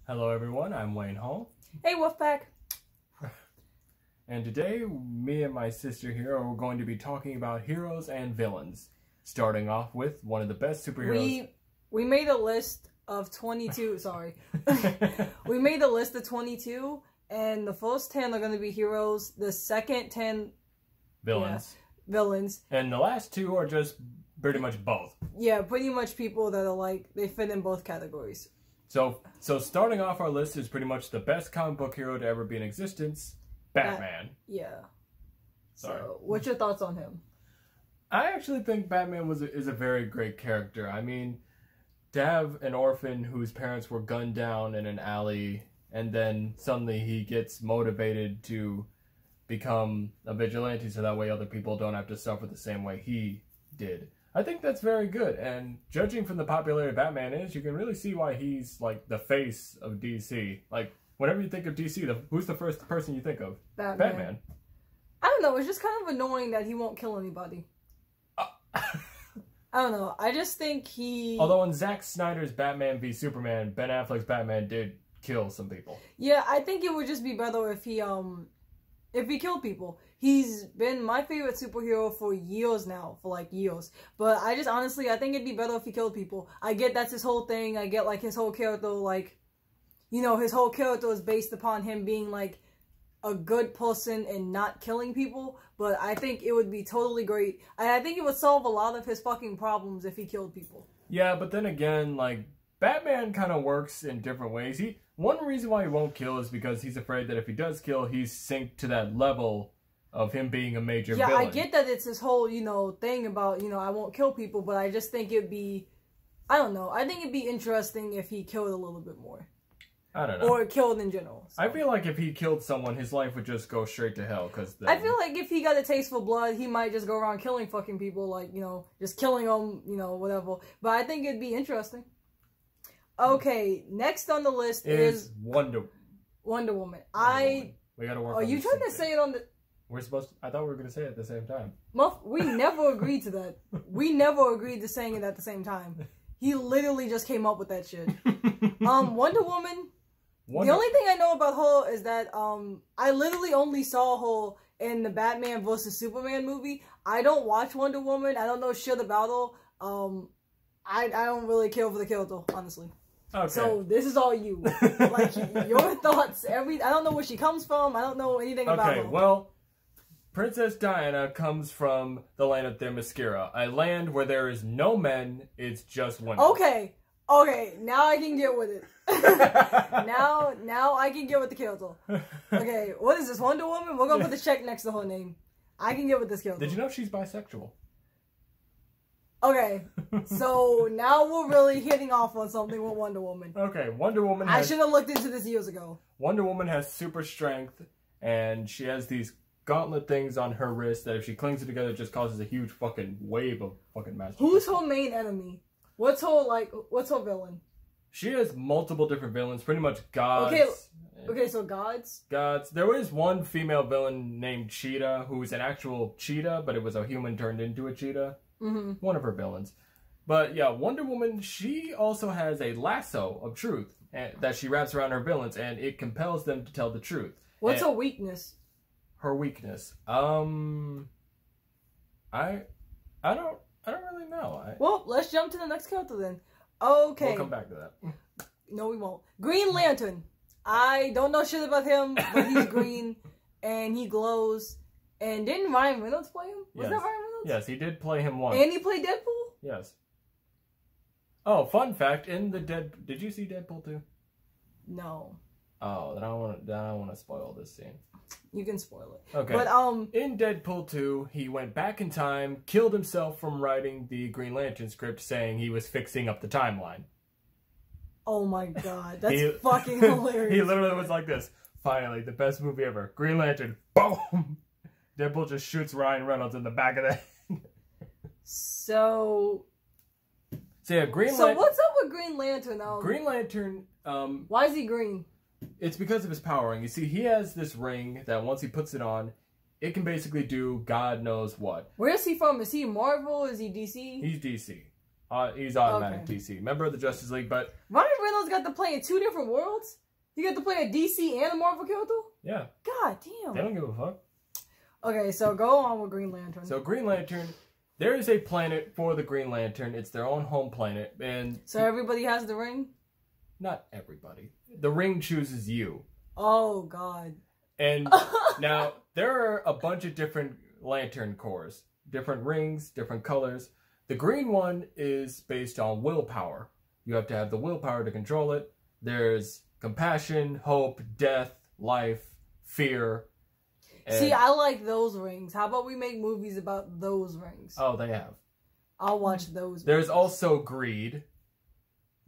Hello everyone, I'm Wayne Hall. Hey Wolfpack! And today, me and my sister here are going to be talking about heroes and villains. Starting off with one of the best superheroes. We made a list of 22, sorry. We made a list of 22, and the first 10 are going to be heroes, the second 10... Villains. Yeah, villains. And the last two are just pretty much both. Yeah, pretty much people that are like, they fit in both categories. So starting off our list is pretty much the best comic book hero to ever be in existence, Batman. Yeah. Sorry. So, what's your thoughts on him? I actually think Batman is a very great character. I mean, to have an orphan whose parents were gunned down in an alley, and then suddenly he gets motivated to become a vigilante so that way other people don't have to suffer the same way he did. I think that's very good, and judging from the popularity Batman is, you can really see why he's like the face of DC. Like, whenever you think of DC, who's the first person you think of? Batman. I don't know, it's just kind of annoying that he won't kill anybody. I don't know, I just think he... Although in Zack Snyder's Batman v Superman, Ben Affleck's Batman did kill some people. Yeah, I think it would just be better if he killed people. He's been my favorite superhero for years now, for like years. But I just honestly, I think it'd be better if he killed people. I get that's his whole thing. I get like his whole character, like, you know, his whole character is based upon him being like a good person and not killing people. But I think it would be totally great. I think it would solve a lot of his fucking problems if he killed people. Yeah, but then again, like, Batman kind of works in different ways. One reason why he won't kill is because he's afraid that if he does kill, he's synced to that level of him being a major villain. Yeah, I get that it's this whole, you know, thing about, you know, I won't kill people, but I just think it'd be, I don't know, I think it'd be interesting if he killed a little bit more. I don't know. Or killed in general. So. I feel like if he killed someone, his life would just go straight to hell, because I feel like if he got a taste for blood, he might just go around killing fucking people, like, you know, just killing them, you know, whatever. But I think it'd be interesting. Okay, next on the list is Wonder Woman. We gotta work on you trying to say it on the... We're supposed to... I thought we were going to say it at the same time. We never agreed to that. We never agreed to saying it at the same time. He literally just came up with that shit. Wonder Woman... The only thing I know about her is that I literally only saw her in the Batman vs. Superman movie. I don't watch Wonder Woman. I don't know shit about her. I don't really care for the character, honestly. Okay. So this is all you. Like, your thoughts. I don't know where she comes from. I don't know anything about her. Okay, well, Princess Diana comes from the land of Themyscira, a land where there is no men, it's just women. Okay, now I can get with it. now I can get with the character. Okay, what is this, Wonder Woman? We're gonna put the check next to her name. I can get with this character. Did you know she's bisexual? Okay, so now we're really hitting off on something with Wonder Woman. Okay, Wonder Woman I should have looked into this years ago. Wonder Woman has super strength, and she has these gauntlet things on her wrist that if she clings it together, it just causes a huge fucking wave of fucking massive. Who's her main enemy? What's her villain? She has multiple different villains, pretty much gods. Okay, so gods? Gods. There was one female villain named Cheetah, who was an actual cheetah, but it was a human turned into a cheetah. Mm-hmm. One of her villains. But yeah, Wonder Woman, she also has a lasso of truth that she wraps around her villains, and it compels them to tell the truth. What's her weakness? Her weakness? I don't really know. Well, let's jump to the next character then. Okay. We'll come back to that. No, we won't. Green Lantern. I don't know shit about him, but he's green, and he glows. And didn't Ryan Reynolds play him? Was that Ryan Reynolds? Yes, he did play him once. And he played Deadpool? Yes. Oh, fun fact, in the did you see Deadpool 2? No. Oh, then I don't want to spoil this scene. You can spoil it. Okay. But in Deadpool 2, he went back in time, killed himself from writing the Green Lantern script, saying he was fixing up the timeline. Oh my god, that's fucking hilarious. He literally was like this. Finally, the best movie ever. Green Lantern. Boom! Deadpool just shoots Ryan Reynolds in the back of the head. So yeah, what's up with Green Lantern now? Green Lantern, why is he green? It's because of his powering. You see, he has this ring that once he puts it on, it can basically do God knows what. Where is he from? Is he Marvel? Is he DC? He's DC. He's automatic Okay. DC. Member of the Justice League, but Ryan Reynolds got to play in 2 different worlds? He got to play a DC and a Marvel character? yeah, God they damn. don't give a fuck. Okay, so go on with Green Lantern. So Green Lantern, there is a planet for the Green Lantern. It's their own home planet, and So everybody has the ring? not everybody. The ring chooses you. Oh, God. And now there are a bunch of different lantern cores, different rings, different colors. The green one is based on willpower. You have to have the willpower to control it. There's compassion, hope, death, life, fear. See, I like those rings. How about we make movies about those rings? Oh, they have. I'll watch those. There's also greed.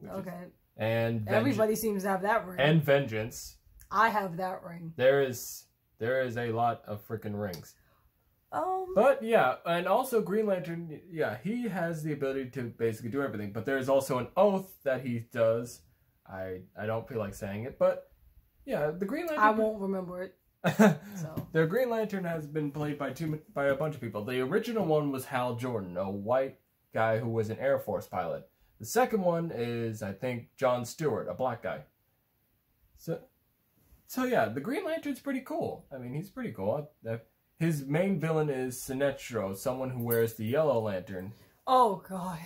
Okay. And Everybody seems to have that ring. and vengeance. I have that ring. There is a lot of freaking rings. Um, But yeah, and also Green Lantern, yeah, he has the ability to basically do everything. But there's also an oath that he does. I don't feel like saying it, but yeah, the Green Lantern. I won't remember it. So The Green Lantern has been played by a bunch of people. The original one was Hal Jordan, a white guy who was an Air Force pilot. The second one is, I think, John Stewart, a black guy. So yeah, the Green Lantern's pretty cool. I mean, he's pretty cool. His main villain is Sinestro, someone who wears the Yellow Lantern. Oh God.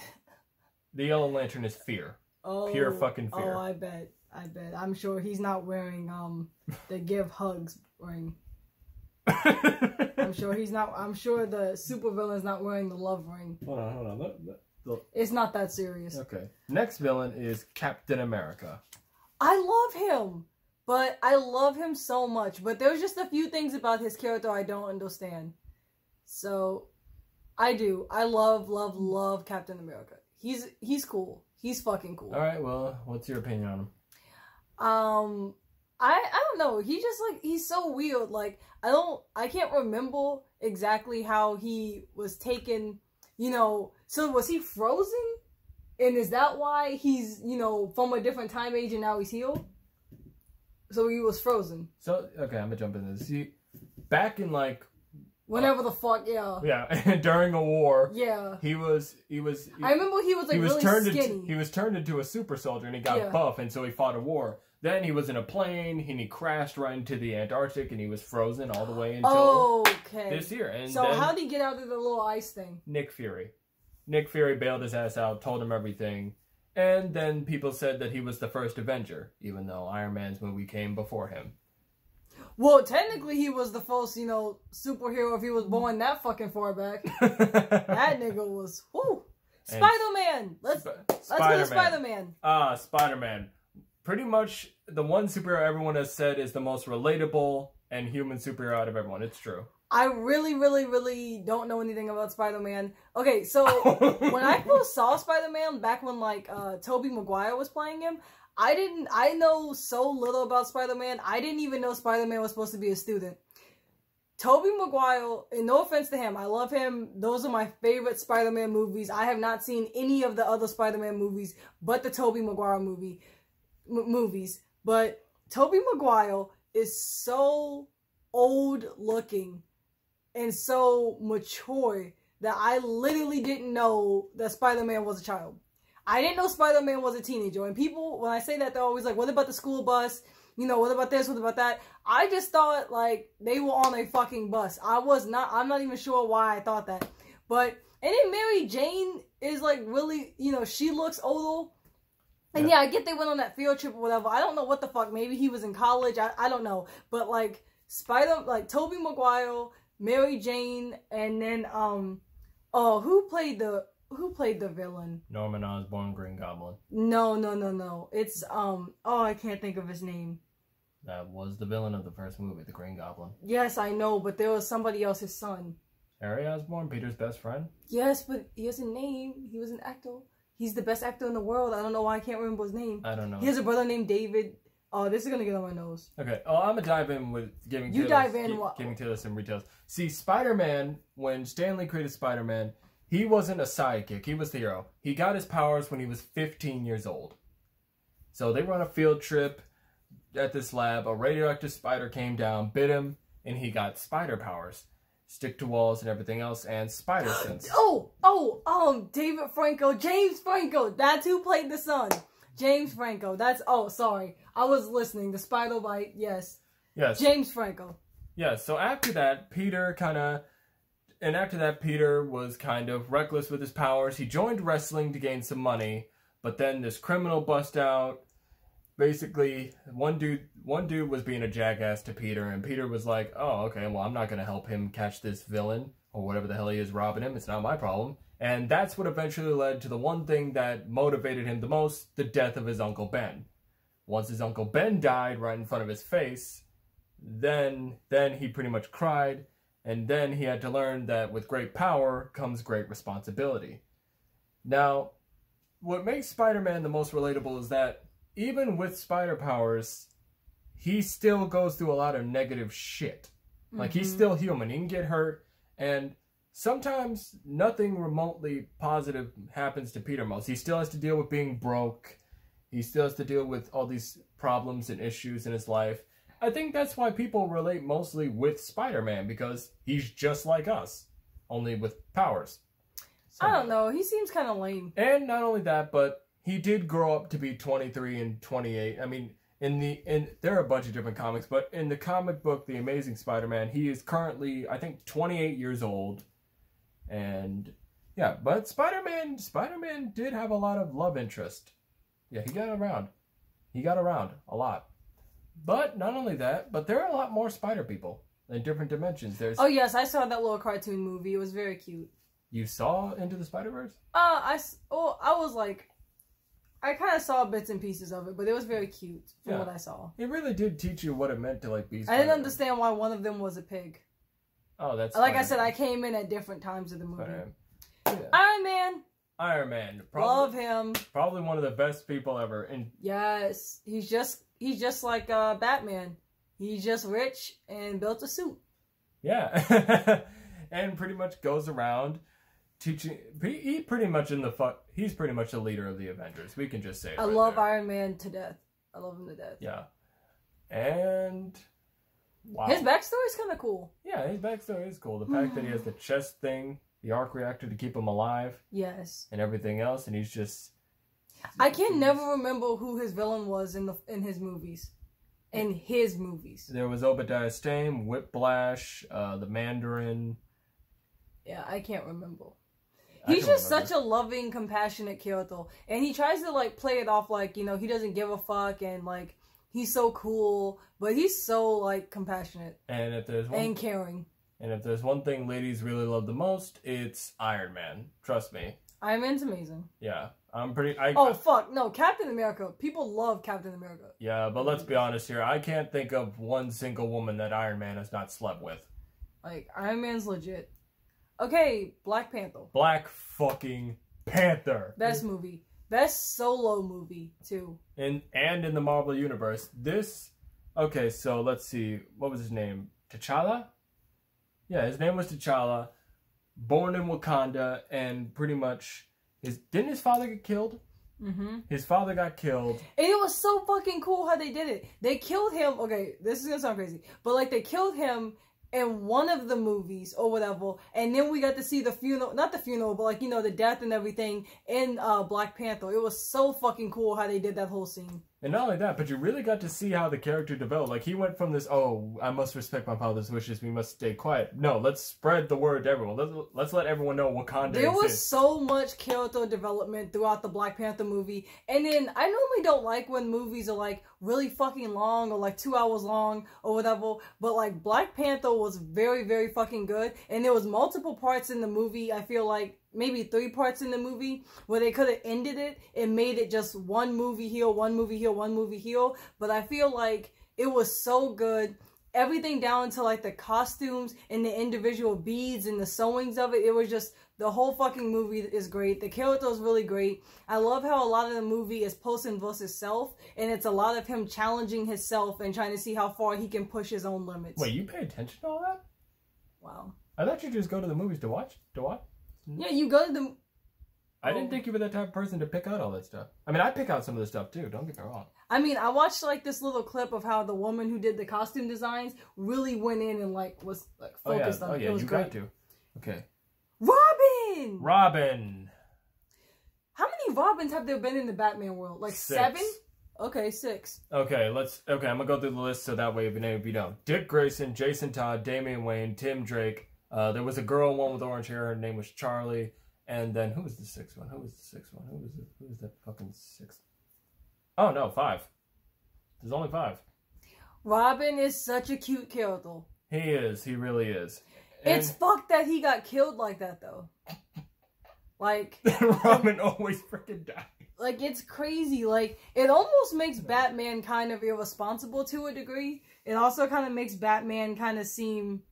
The Yellow Lantern is fear. Oh, Pure fucking fear. Oh, I bet. I'm sure he's not wearing the give hugs ring. I'm sure he's not. I'm sure the supervillain's not wearing the love ring. Hold on. It's not that serious. Okay. Next villain is Captain America. I love him, but I love him so much. But there's just a few things about his character I don't understand. So, I do. I love Captain America. He's cool. He's fucking cool. All right. Well, what's your opinion on him? I don't know. He just he's so weird. Like I can't remember exactly how he was taken. You know, so was he frozen? And is that why he's, from a different time age and now he's healed? So he was frozen. So, okay, I'm gonna jump into this. See, back in whenever the fuck, yeah. Yeah, during a war. Yeah. He was. I remember he was really skinny. He was turned into a super soldier and he got Yeah. buff, and so he fought a war. Then he was in a plane and he crashed right into the Antarctic and he was frozen all the way until Okay. this year. And So then how did he get out of the little ice thing? Nick Fury. Nick Fury bailed his ass out, told him everything, and then people said that he was the first Avenger, even though Iron Man's movie came before him. Well, technically he was the first, superhero if he was born that fucking far back. That nigga was, whoo. Spider-Man! Let's go to Spider-Man. Spider-Man. Pretty much the one superhero everyone has said is the most relatable and human superhero out of everyone. It's true. I really, really, really don't know anything about Spider-Man. Okay, so when I first saw Spider-Man back when Tobey Maguire was playing him, I know so little about Spider-Man. I didn't even know Spider-Man was supposed to be a student. Tobey Maguire, and no offense to him, I love him. Those are my favorite Spider-Man movies. I have not seen any of the other Spider-Man movies but the Tobey Maguire movies. But Tobey Maguire is so old looking and so mature that I literally didn't know that Spider-Man was a child. I didn't know Spider-Man was a teenager. And people, when I say that, they're always like, what about the school bus? What about this? What about that? I just thought, they were on a fucking bus. I'm not even sure why I thought that. But, and then Mary Jane is, really, she looks older. And yeah, I get they went on that field trip or whatever. I don't know what the fuck. Maybe he was in college. I don't know. But, Tobey Maguire, Mary Jane, and then, who played the villain? Norman Osborn, Green Goblin. No. It's, I can't think of his name. That was the villain of the first movie, the Green Goblin. Yes, I know, but there was somebody else's son. Harry Osborn, Peter's best friend? Yes, but he has a name. He was an actor. He's the best actor in the world. I don't know why I can't remember his name. I don't know. He has a brother named David. Oh, this is gonna get on my nose. Okay. Oh, I'm gonna dive in with giving Taylor some details. See, Spider-Man, when Stan Lee created Spider-Man, he wasn't a sidekick. He was the hero. He got his powers when he was 15 years old. So they were on a field trip at this lab. A radioactive spider came down, bit him, and he got spider powers. stick to walls and everything else, and spider sense. David Franco, James Franco. That's who played the son. James Franco. Sorry. I was listening. The spider bite. Yes. Yes. James Franco. Yeah, so after that, Peter was kind of reckless with his powers. He joined wrestling to gain some money, but then this criminal bust out. Basically, one dude was being a jackass to Peter, and Peter was like, oh, okay, well, I'm not going to help him catch this villain, or whatever the hell he is robbing him. It's not my problem. And that's what eventually led to the one thing that motivated him the most, the death of his Uncle Ben. Once his Uncle Ben died right in front of his face, then he pretty much cried, and then he had to learn that with great power comes great responsibility. Now, what makes Spider-Man the most relatable is that even with spider powers, he still goes through a lot of negative shit. Like, he's still human. He can get hurt, and sometimes nothing remotely positive happens to Peter Mouse. He still has to deal with being broke. He still has to deal with all these problems and issues in his life. I think that's why people relate mostly with Spider-Man, because he's just like us, only with powers. I don't know. He seems kind of lame. And not only that, but he did grow up to be 23 and 28. I mean, there are a bunch of different comics, but in the comic book, The Amazing Spider-Man, he is currently, I think, 28 years old. And yeah, but Spider-Man did have a lot of love interest. Yeah, he got around. He got around a lot. But not only that, but there are a lot more spider people in different dimensions. Oh yes, I saw that little cartoon movie. It was very cute. You saw Into the Spider-Verse? I kind of saw bits and pieces of it, but it was very cute from what I saw. It really did teach you what it meant to like be Spider-Man. I didn't understand why one of them was a pig. Oh, that's like I said, I came in at different times of the movie. Yeah. Iron Man. Love him. Probably one of the best people ever. Yes, he's just like Batman. He's just rich and built a suit. Yeah, and pretty much goes around teaching. He's pretty much the leader of the Avengers. We can just say it. I love Iron Man to death. I love him to death. Yeah, and wow, his backstory is kind of cool. Yeah, his backstory is cool. The fact that he has the chest thing, the arc reactor to keep him alive. Yes. And everything else, and he's just. I can never remember who his villain was in his movies. In his movies. There was Obadiah Stane, Whiplash, the Mandarin. Yeah, I can't remember. He's just such a loving, compassionate character. And he tries to, like, play it off like, you know, he doesn't give a fuck and, like, he's so cool. But he's so, like, compassionate. And if there's and caring. And if there's one thing ladies really love the most, it's Iron Man. Trust me. Iron Man's amazing. Yeah. Fuck. No, Captain America. People love Captain America. Yeah, but let's be honest here. I can't think of one single woman that Iron Man has not slept with. Like, Iron Man's legit. Okay, Black Panther. Black fucking Panther. Best movie. Best solo movie, too. And in the Marvel Universe. Okay, so let's see. What was his name? T'Challa? Yeah, his name was T'Challa. Born in Wakanda, and pretty much... Didn't his father get killed? Mm-hmm. His father got killed. And it was so fucking cool how they did it. They killed him. Okay, this is gonna sound crazy. But, like, they killed him in one of the movies or whatever. And then we got to see the funeral. Not the funeral, but, like, you know, the death and everything in Black Panther. It was so fucking cool how they did that whole scene. And not only that, but you really got to see how the character developed. Like, he went from this, oh, I must respect my father's wishes, we must stay quiet. No, let's spread the word to everyone. Let's let everyone know Wakanda There exists. was so much character development throughout the Black Panther movie. And then, I normally don't like when movies are, like, really fucking long or, like, 2 hours long or whatever. But, like, Black Panther was very, very fucking good. And there was multiple parts in the movie, I feel like, maybe 3 parts in the movie where they could have ended it and made it just one movie here, one movie here, one movie here. But I feel like it was so good. Everything down to like the costumes and the individual beads and the sewings of it. It was just, the whole fucking movie is great. The character is really great. I love how a lot of the movie is Poulsen versus self. And it's a lot of him challenging himself and trying to see how far he can push his own limits. Wait, you pay attention to all that? Wow. I thought you just go to the movies to watch? Yeah, you go to the... I didn't think you were that type of person to pick out all that stuff. I mean, I pick out some of the stuff too. Don't get me wrong. I mean, I watched like this little clip of how the woman who did the costume designs really went in and like was like focused on it. It was you great. got to. Okay. Robin. Robin. How many Robins have there been in the Batman world? Like 6. 7? Okay, 6. Okay, I'm gonna go through the list so that way if you know. Dick Grayson, Jason Todd, Damian Wayne, Tim Drake. There was a girl, one with orange hair. Her name was Charlie. And then who was the 6th one? Who was the fucking 6th? Oh no, 5. There's only 5. Robin is such a cute character. He is. He really is. And it's fucked that he got killed like that though. Like Robin always freaking dies. Like it's crazy. Like it almost makes Batman kind of irresponsible to a degree. It also kind of makes Batman kind of seem,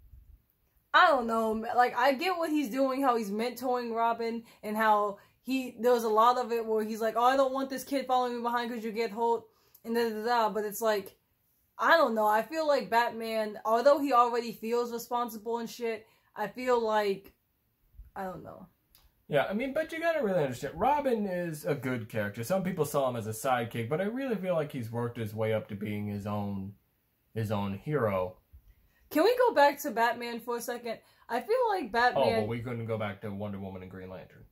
I don't know, like I get what he's doing, how he's mentoring Robin, and how there was a lot of it where he's like, oh, I don't want this kid following me behind because you get hurt, and da. But it's like, I don't know. I feel like Batman, although he already feels responsible and shit, I feel like, I don't know. Yeah, I mean, but you gotta really understand, Robin is a good character. Some people saw him as a sidekick, but I really feel like he's worked his way up to being his own hero. Can we go back to Batman for a second? I feel like Batman... Oh, but we couldn't go back to Wonder Woman and Green Lantern.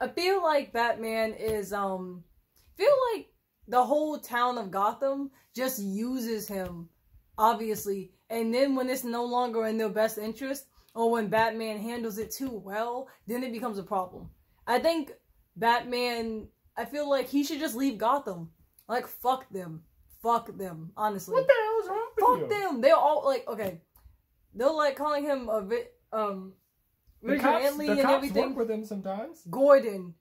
I feel like Batman is, feel like the whole town of Gotham just uses him, obviously. And then when it's no longer in their best interest, or when Batman handles it too well, then it becomes a problem. I think Batman, I feel like he should just leave Gotham. Like, fuck them. Fuck them, honestly. What the hell is wrong with you? Fuck them. They're all, like, okay. They're, like, calling him a bit, vigilante and everything. Work with him sometimes. Gordon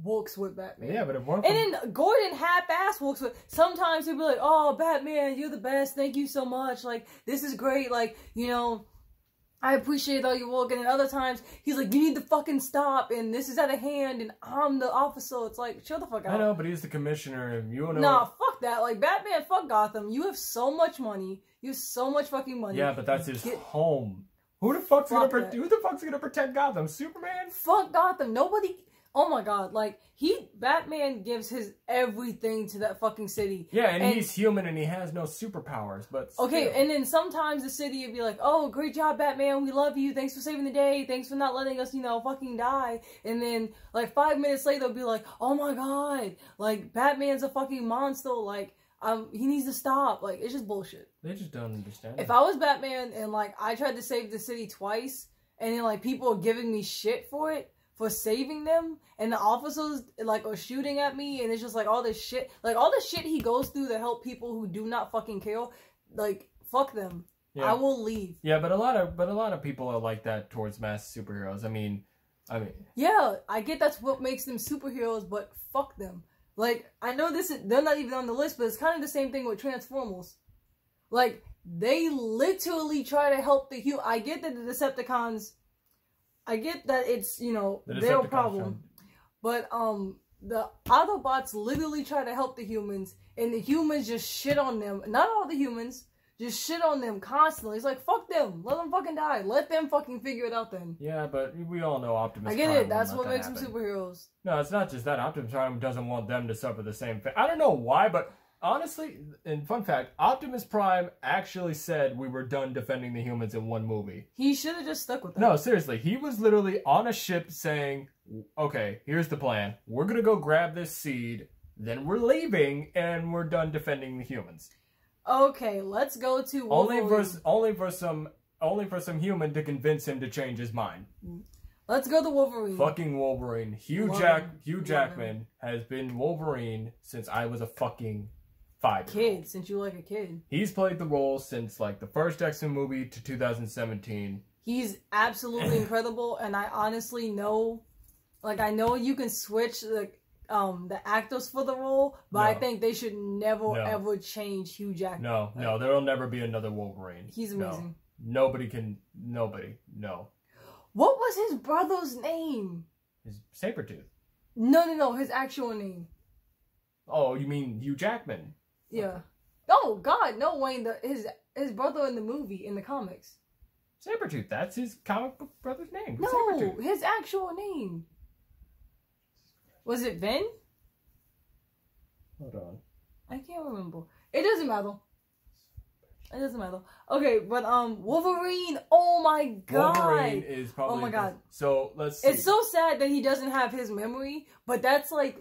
works with Batman. Yeah, but it works. And then Gordon half-ass works with... Sometimes he'll be like, oh, Batman, you're the best. Thank you so much. Like, this is great. Like, you know, I appreciate all your work. And then other times, he's like, you need to fucking stop. And this is out of hand. And I'm the officer. It's like, shut the fuck up. I know, but he's the commissioner. And you know... Nah, fuck that. Like, Batman, fuck Gotham. You have so much money. You have so much fucking money. Yeah, but that's his home. Who the fuck's gonna protect Gotham? Superman? Fuck Gotham. Nobody... Oh my god, like, Batman gives his everything to that fucking city. Yeah, and he's human and he has no superpowers, but still. Okay, and then sometimes the city would be like, oh, great job, Batman, we love you, thanks for saving the day, thanks for not letting us, you know, fucking die. And then, like, 5 minutes later, they'll be like, oh my god, like, Batman's a fucking monster, like, he needs to stop. Like, it's just bullshit. They just don't understand. If I was Batman and, like, I tried to save the city twice, and then, like, people are giving me shit for it, for saving them, and the officers, like, are shooting at me, and it's just, like, all this shit, like, all the shit he goes through to help people who do not fucking care, like, fuck them. Yeah. I will leave. Yeah, but a lot of people are like that towards mass superheroes. I mean... Yeah, I get that's what makes them superheroes, but fuck them. Like, I know they're not even on the list, but it's kind of the same thing with Transformers. Like, they literally try to help the human. I get that the Decepticons... I get that it's, you know, their problem. But, the Autobots literally try to help the humans, and the humans just shit on them. Not all the humans, just shit on them constantly. It's like, fuck them. Let them fucking die. Let them fucking figure it out then. Yeah, but we all know Optimus Prime. I get it. That's what makes them superheroes. No, it's not just that. Optimus Prime doesn't want them to suffer the same fate. I don't know why, but... Honestly, and fun fact, Optimus Prime actually said we were done defending the humans in one movie. He should have just stuck with that. No, seriously. He was literally on a ship saying, okay, here's the plan. We're going to go grab this seed, then we're leaving, and we're done defending the humans. Okay, let's go to Wolverine. Only for some human to convince him to change his mind. Let's go to Wolverine. Fucking Wolverine. Hugh Jackman has been Wolverine since I was a fucking... Kid, since you like a kid. He's played the role since like the first X-Men movie to 2017. He's absolutely incredible, and I honestly know, like, I know you can switch the actors for the role, but I think they should never ever change Hugh Jackman. No, there will never be another Wolverine. He's amazing. Nobody. What was his brother's name? His Sabretooth. No, his actual name. Oh, you mean Hugh Jackman? Yeah. Oh God, no, Wayne. His brother in the movie, in the comics. Sabretooth. That's his comic book brother's name. No, Sabretooth. his actual name. Was it Vin? Hold on. I can't remember. It doesn't matter. It doesn't matter. Okay, but Wolverine. Oh my god. Wolverine is probably. Oh my god. So let's see. It's so sad that he doesn't have his memory, but that's like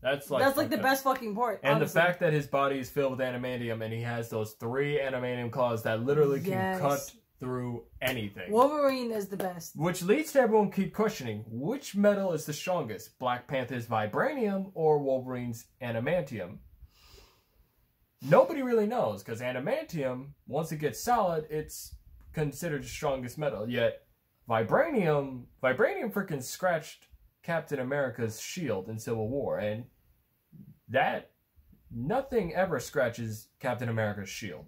the best fucking part. And honestly. the fact that his body is filled with adamantium and he has those 3 adamantium claws that literally can cut through anything. Wolverine is the best. Which leads to everyone keep questioning, which metal is the strongest? Black Panther's vibranium or Wolverine's adamantium? Nobody really knows, because adamantium, once it gets solid, it's considered the strongest metal. Yet, vibranium freaking scratched Captain America's shield in Civil War, and nothing ever scratches Captain America's shield.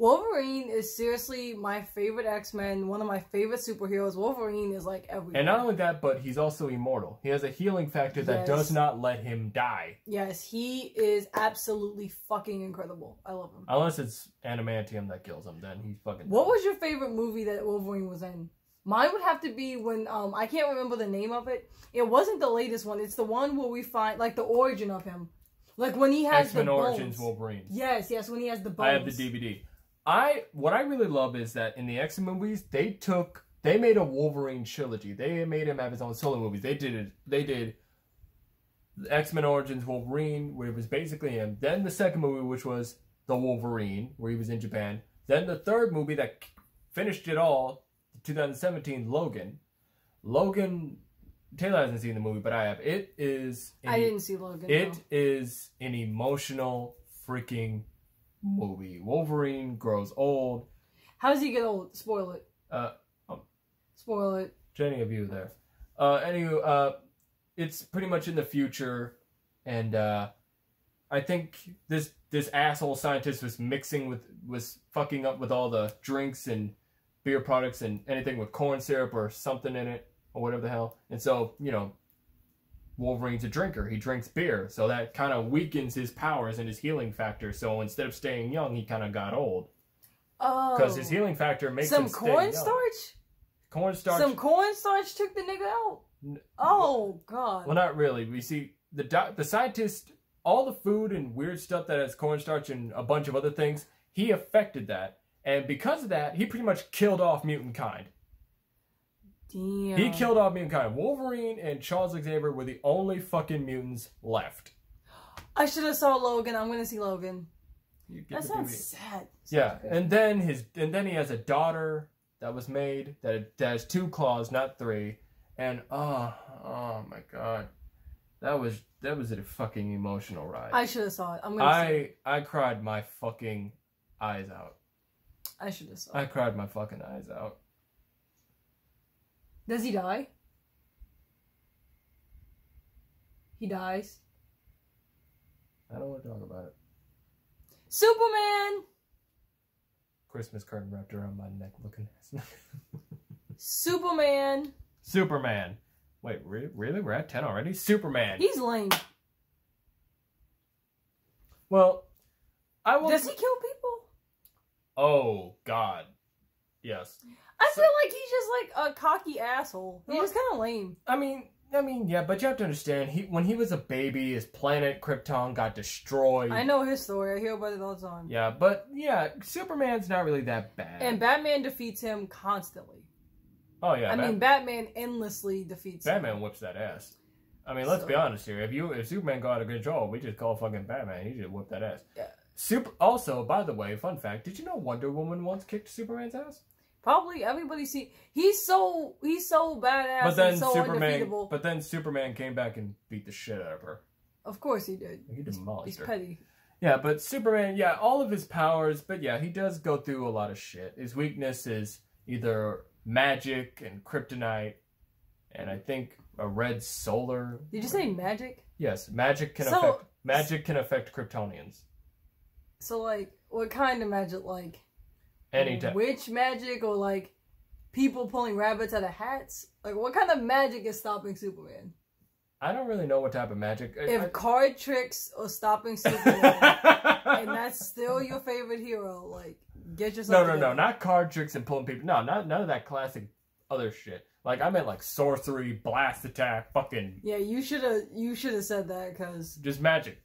Wolverine is seriously my favorite X-Men, one of my favorite superheroes. Wolverine is like everything. And not only that, but he's also immortal. He has a healing factor that does not let him die. Yes, he is absolutely fucking incredible. I love him. Unless it's adamantium that kills him, then he's fucking... What was your favorite movie that Wolverine was in? Mine would have to be when, I can't remember the name of it. It wasn't the latest one. It's the one where we find, like, the origin of him. Like, when he has X-Men the bones. Origins Wolverine. Yes, when he has the bones. I have the DVD. What I really love is that in the X-Men movies, they made a Wolverine trilogy. They made him have his own solo movies. They did X-Men Origins Wolverine, where it was basically him. Then the second movie, which was The Wolverine, where he was in Japan. Then the third movie that finished it all, 2017, Logan. Taylor hasn't seen the movie, but I have. I didn't see Logan. It is an emotional freaking movie. Wolverine grows old. How does he get old? Spoil it. Spoil it. Jenny, of you there. It's pretty much in the future, and I think this asshole scientist was fucking up with all the drinks and beer products and anything with corn syrup or something in it or whatever the hell. And so, Wolverine's a drinker. He drinks beer. So that kind of weakens his powers and his healing factor. So instead of staying young, he kind of got old. Oh. Because his healing factor makes him stay young. Cornstarch? Some cornstarch took the nigga out? Oh, God. Well, not really. We see the scientist, all the food and weird stuff that has cornstarch and a bunch of other things, he affected that. And because of that, he pretty much killed off mutant kind. Damn. He killed off mutant kind. Wolverine and Charles Xavier were the only fucking mutants left. I should have saw Logan. I'm gonna see Logan. That sounds sad. Yeah, and then he has a daughter that was made that has 2 claws, not 3. And oh my god, that was a fucking emotional ride. I should have saw it. I cried my fucking eyes out. I should have saw it. I cried my fucking eyes out. Does he die? He dies. I don't want to talk about it. Superman! Christmas card wrapped around my neck looking ass. Superman! Superman. Wait, really? We're at 10 already? Superman. He's lame. Well, Does he kill people? Oh, God. Yes. I feel like he's just like a cocky asshole. He's just kind of lame. I mean, yeah, but you have to understand, when he was a baby, his planet, Krypton, got destroyed. I know his story. I hear about it all the time. Yeah, but, yeah, Superman's not really that bad. And Batman defeats him constantly. Oh, yeah. Batman endlessly defeats him. Batman whips that ass. I mean, let's be honest here. If Superman got out of control, we just call fucking Batman. He just whip that ass. Yeah. Also, by the way, fun fact, did you know Wonder Woman once kicked Superman's ass? Probably everybody he's so badass and so undefeatable. But then Superman came back and beat the shit out of her. Of course he did. He demolished her. He's petty. Yeah, but Superman, all of his powers, but yeah, he does go through a lot of shit. His weakness is either magic and kryptonite, and I think a red solar. Did you say magic? Yes, magic can affect Kryptonians. So like, what kind of magic? Like anytime. Witch magic or like people pulling rabbits out of hats? Like what kind of magic is stopping Superman? I don't really know what type of magic. If card tricks are stopping Superman, and that's still your favorite hero, like get yourself No, not card tricks and pulling people. No, none of that classic other shit. Like, I meant like sorcery, blast attack, fucking... Yeah, you should have said that, because... Just magic.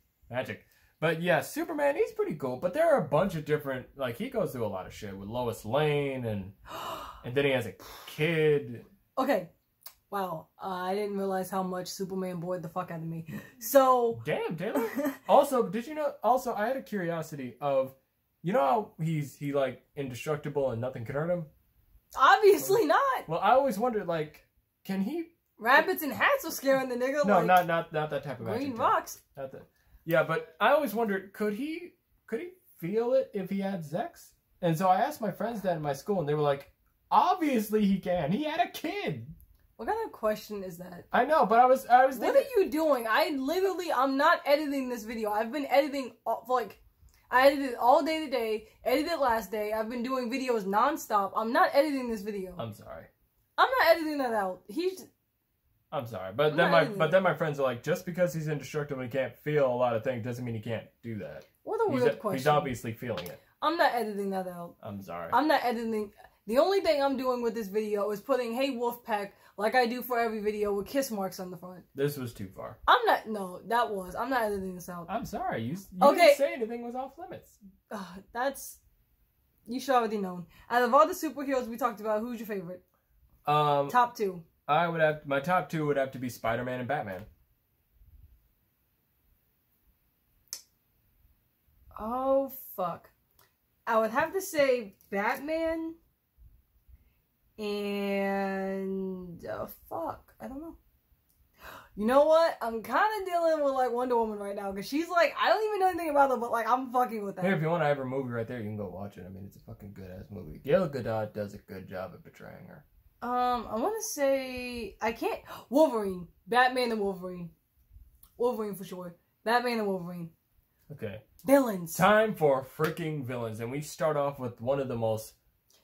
But yeah, Superman, he's pretty cool. But there are a bunch of different... Like, he goes through a lot of shit with Lois Lane, and then he has a kid. Okay. Wow. I didn't realize how much Superman bored the fuck out of me. So... Damn, Taylor. Also, did you know... Also, I had a curiosity of... You know how he like, indestructible and nothing can hurt him? Obviously not. Well, I always wondered, like, can he... Rabbits and hats are scaring the nigga. No, like, not that type of magic. green rocks. Not that. Yeah, but I always wondered, could he feel it if he had sex? And so I asked my friends that in my school, and they were like, obviously he can. He had a kid. What kind of question is that? I know, but I was thinking... What are you doing? I'm not editing this video. I've been editing for like... I edited all day today, edited last day. I've been doing videos nonstop. I'm not editing this video. I'm sorry. I'm not editing that out. I'm sorry, but then my friends are like, just because he's indestructible and he can't feel a lot of things doesn't mean he can't do that. What a weird question. He's obviously feeling it. I'm not editing that out. I'm sorry. I'm not editing. The only thing I'm doing with this video is putting "Hey Wolfpack" like I do for every video with kiss marks on the front. This was too far. I'm not editing this out. I'm sorry. You didn't say anything was off limits. You should already known. Out of all the superheroes we talked about, who's your favorite? Top two. My top two would have to be Spider-Man and Batman. Oh fuck. I would have to say Batman and fuck. I don't know. You know what? I'm kind of dealing with like Wonder Woman right now because she's like, I don't even know anything about her, but like I'm fucking with that. Hey, if you want to have her movie right there, you can go watch it. I mean, it's a fucking good ass movie. Gail Gadot does a good job at portraying her. I want to say I can't. Wolverine, Batman and Wolverine, Wolverine for sure. Batman and Wolverine. Okay. Villains. Time for freaking villains, and we start off with one of the most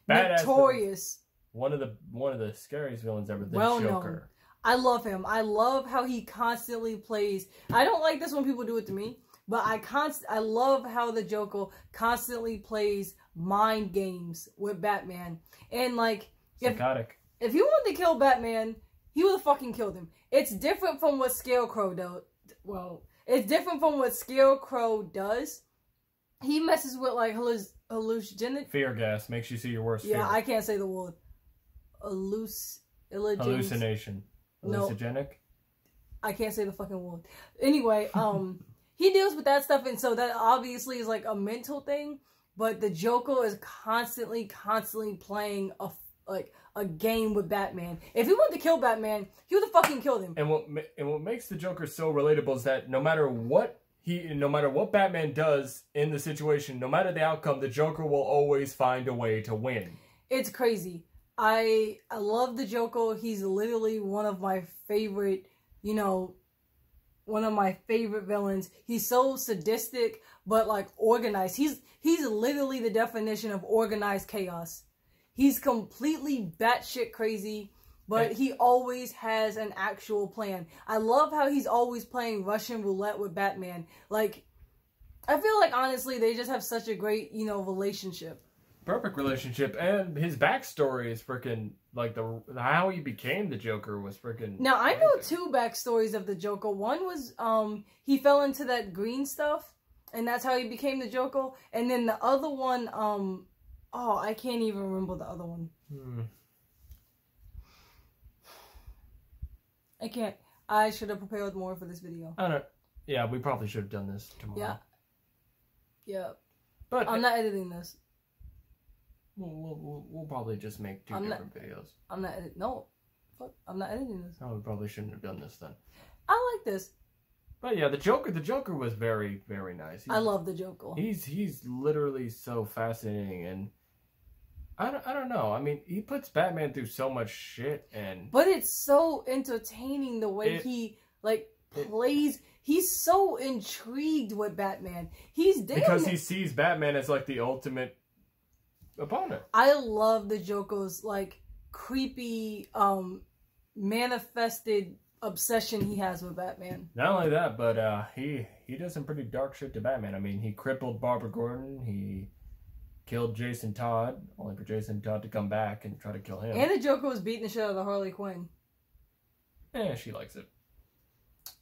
badass, notorious, villains. one of the scariest villains ever, the well Joker. Known. I love him. I love how he constantly plays. I don't like this when people do it to me, but I love how the Joker constantly plays mind games with Batman, and like psychotic. If he wanted to kill Batman, he would have fucking killed him. It's different from what Scarecrow does. Well, it's different from what Scarecrow does. He messes with like hallucinogenic. Fear gas makes you see your worst fear. Yeah, I can't say the word. Hallucination. Hallucinogenic? No, I can't say the fucking word. Anyway, he deals with that stuff, and so that obviously is like a mental thing. But the Joker is constantly playing a game with Batman. If he wanted to kill Batman, he would have fucking killed him. And what makes the Joker so relatable is that no matter what Batman does in the situation, no matter the outcome, the Joker will always find a way to win. It's crazy. I love the Joker. He's literally one of my favorite, one of my favorite villains. He's so sadistic, but like organized. He's literally the definition of organized chaos. He's completely batshit crazy, but he always has an actual plan. I love how he's always playing Russian roulette with Batman. Like, I feel like honestly they just have such a great, relationship. Perfect relationship, and his backstory is freaking like how he became the Joker was freaking. Now I know two backstories of the Joker. One was he fell into that green stuff, and that's how he became the Joker. And then the other one, I can't even remember the other one. I can't. I should have prepared more for this video. I don't know. Yeah, we probably should have done this tomorrow. Yeah. But I'm not editing this. We'll probably just make two different videos. I'm not editing. No. Fuck. I'm not editing this. No, we probably shouldn't have done this then. I like this. But yeah, the Joker was very, very nice. I love the Joker. He's literally so fascinating, and I don't know. I mean, he puts Batman through so much shit, but it's so entertaining the way he plays. He's so intrigued with Batman. Because he sees Batman as like the ultimate opponent. I love the Joker's like creepy, manifested obsession he has with Batman. Not only that, but he does some pretty dark shit to Batman. I mean, he crippled Barbara Gordon. He killed Jason Todd, only for Jason Todd to come back and try to kill him. And the Joker was beating the shit out of the Harley Quinn. She likes it.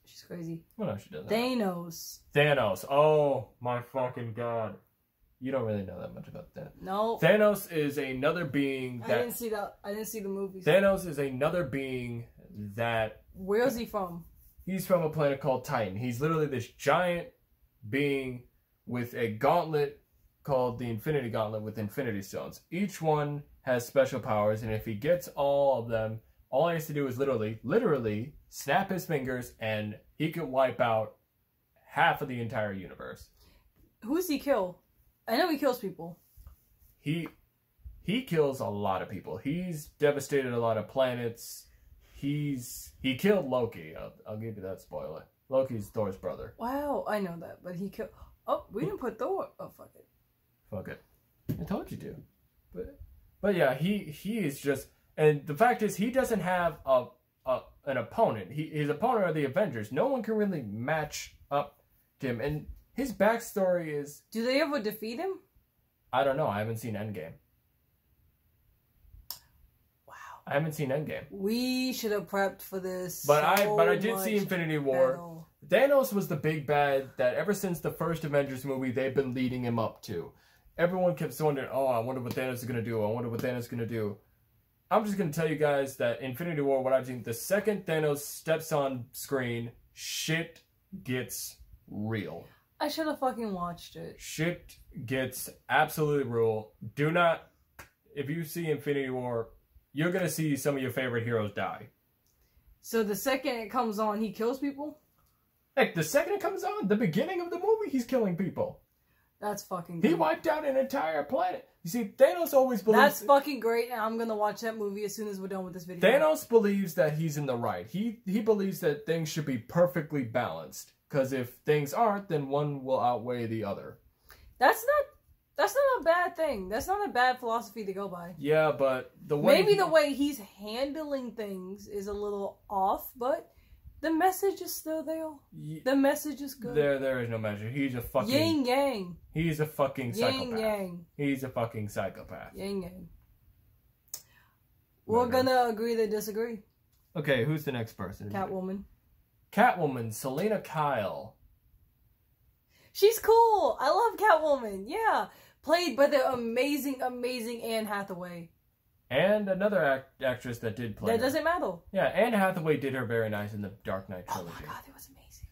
She's crazy. Well, no, she doesn't. Thanos. Oh, my fucking God. You don't really know that much about that. No. Thanos is another being that... I didn't see that. I didn't see the movies. Thanos is another being that... Where's he from? He's from a planet called Titan. He's literally this giant being with a gauntlet called the Infinity Gauntlet with Infinity Stones. Each one has special powers, and if he gets all of them, all he has to do is literally snap his fingers, and he could wipe out half of the entire universe. Who does he kill? I know he kills people. He kills a lot of people. He's devastated a lot of planets. He killed Loki. I'll give you that spoiler. Loki's Thor's brother. Wow, I know that, but he killed... Oh, we didn't put Thor... Oh, fuck it. Fuck it. I told you to. But yeah, he is just... And the fact is, he doesn't have an opponent. His opponent are the Avengers. No one can really match up to him. And his backstory is... Do they ever defeat him? I don't know. I haven't seen Endgame. Wow. I haven't seen Endgame. We should have prepped for this. But I did see Infinity War. Battle. Thanos was the big bad that ever since the first Avengers movie, they've been leading him up to. Everyone kept wondering, oh, I wonder what Thanos is going to do. I wonder what Thanos is going to do. I'm just going to tell you guys that Infinity War, what I've seen, the second Thanos steps on screen, shit gets real. I should have fucking watched it. Shit gets absolutely real. Do not, if you see Infinity War, you're going to see some of your favorite heroes die. So the second it comes on, he kills people? Like, the second it comes on, the beginning of the movie, he's killing people. That's fucking great. He wiped out an entire planet. You see, Thanos always believes... That's fucking great, and I'm gonna watch that movie as soon as we're done with this video. Thanos believes that he's in the right. He believes that things should be perfectly balanced. Because if things aren't, then one will outweigh the other. That's not a bad thing. That's not a bad philosophy to go by. Yeah, but the way... Maybe the way he's handling things is a little off, but... The message is still there. The message is good. There is no message. He's a fucking... Yin yang. He's a fucking psychopath. Yin yang. He's a fucking psychopath. Yin yang. We're gonna agree to disagree. Okay, who's the next person? Catwoman. Catwoman, Selena Kyle. She's cool. I love Catwoman. Yeah. Played by the amazing Anne Hathaway. And another actress that did play That doesn't matter. Yeah, Anne Hathaway did her very nice in the Dark Knight trilogy. Oh my god, it was amazing.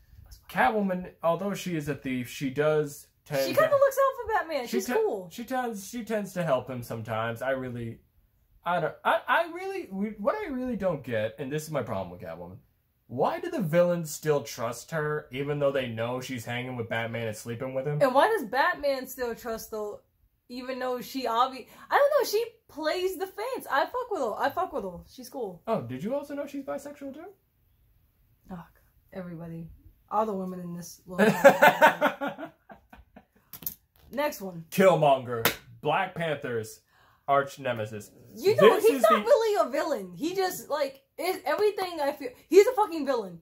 Catwoman, although she is a thief, she does tend She kind of looks out for Batman. She's cool. She tends to help him sometimes. What I really don't get, and this is my problem with Catwoman, why do the villains still trust her even though they know she's hanging with Batman and sleeping with him? And why does Batman still trust her? Even though she I don't know, she plays the fence. I fuck with her. She's cool. Oh, did you also know she's bisexual too? Oh, God. Everybody. All the women in this Next one. Killmonger. Black Panther's arch nemesis. You know, he's not really a villain. He just, everything I feel... He's a fucking villain.